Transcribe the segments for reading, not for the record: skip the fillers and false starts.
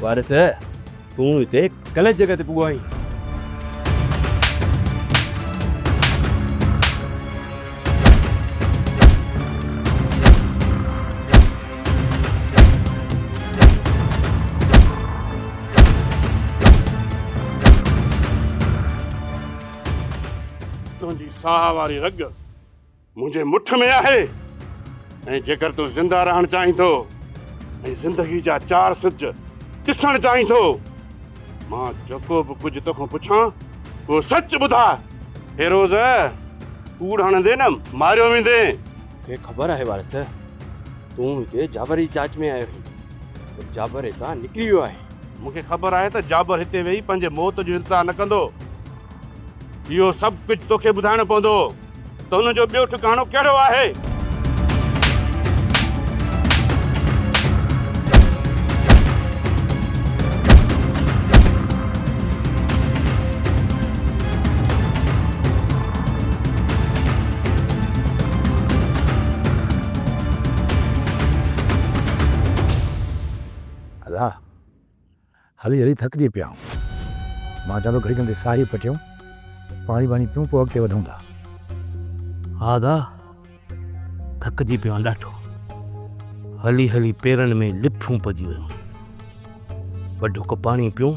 वारिस तूं हिते ग़लति जॻह ते पुॻो आहीं। तुझी साह वारी रग मुझे मुठ में आहे ऐं जेकर तूं ज़िंदा रहण चाहीं थो ऐं ज़िंदगी जा चार सिज ॾिसण चाहीं थो, मां जेको बि कुझु तोखां पुछां उहो सच ॿुधा। फेरोज़ कूड़ हणंदे न मारियो वेंदे। मूंखे ख़बर आहे वारिस, तूं हिते जाबर जी जांच में आयो आहीं। जाबर हितां निकिरी वियो आहे। मूंखे ख़बर आहे त जाबर हिते वेही पंहिंजे मौत जो इंतज़ारु न कंदो। इहो सभु कुझु तोखे ॿुधाइणो पवंदो त हुनजो ॿियो ठिकाणो कहिड़ो आहे। अदा हली हली थकिजी पिया आहियूं। मां चवां थो घड़ी कंदे साही पटियूं, पाणी वाणी पियूं, पोइ अॻिते वधूं था। हा दा थकिजी पियो आहियां ॾाढो। हली हली पेरनि में लिफूं पइजी वियूं। ॿ ढुक पाणी पियूं,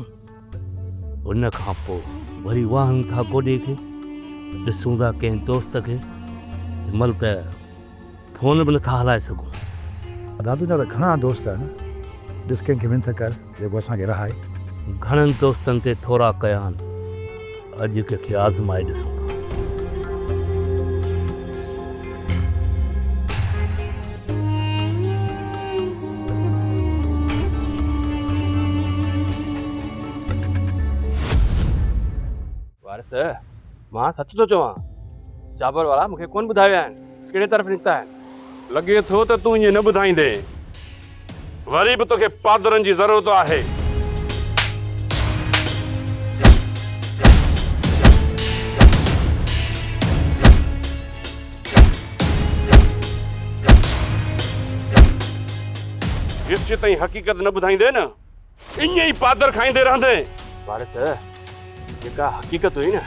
उन खां पोइ वरी वाहन था गोॾे खे, ॾिसूं था कंहिं दोस्त खे। हिनमहिल त फोन बि नथा हलाए सघूं। अदा तुंहिंजा त घणा दोस्त आहिनि, ॾिस कंहिंखे मिंथ कर जेको असांखे रहाए। घणनि दोस्तनि ते थोरा कया आहिनि, अॼु कंहिंखे आज़माए ॾिसूं था। वारिस मां सच थो चवां, जाबर वारा मूंखे कोन ॿुधाया आहिनि कहिड़े तरफ़ निकिता आहिनि। लॻे थो त तूं ईअं न ॿुधाईंदे, वरी बि तोखे पादरनि जी ज़रूरत आहे। जेसीं ताईं हक़ीक़त न ॿुधाईंदे न, ईअं ई पादर खाईंदे रहंदे। वारिस जेका हक़ीक़त हुई न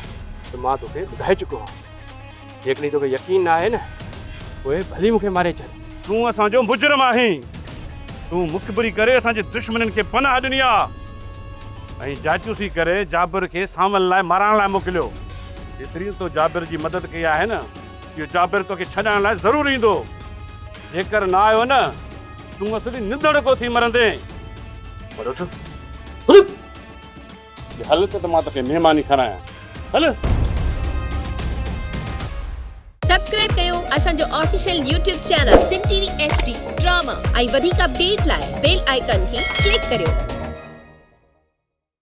त मां तोखे ॿुधाए चुको आहियां। जेकॾहिं तोखे यकीन न आहे न, पोइ भली मूंखे मारे छॾ। तूं असांजो मुजरिम आहीं। तूं मुखबिरी करे असांजे दुश्मननि खे पनाह ॾिनी आहे ऐं जाचूसी करे जाबिर खे सामन लाइ मारण लाइ मोकिलियो। जेतिरी तो जाबिर जी मदद कई आहे न, इहो जाबिर तोखे छॾाइण लाइ ज़रूरु ईंदो। जेकर न आयो न, तूं असली निंदड़ को थी मरंदे। पर उठ हल त मां तोखे महिमानी खारायां। हल सब्सक्राइब कयो असांजो official YouTube channel Singh TV HD drama ऐं वधीक अपडेट लाइ बेल आइकन खे क्लिक करियो।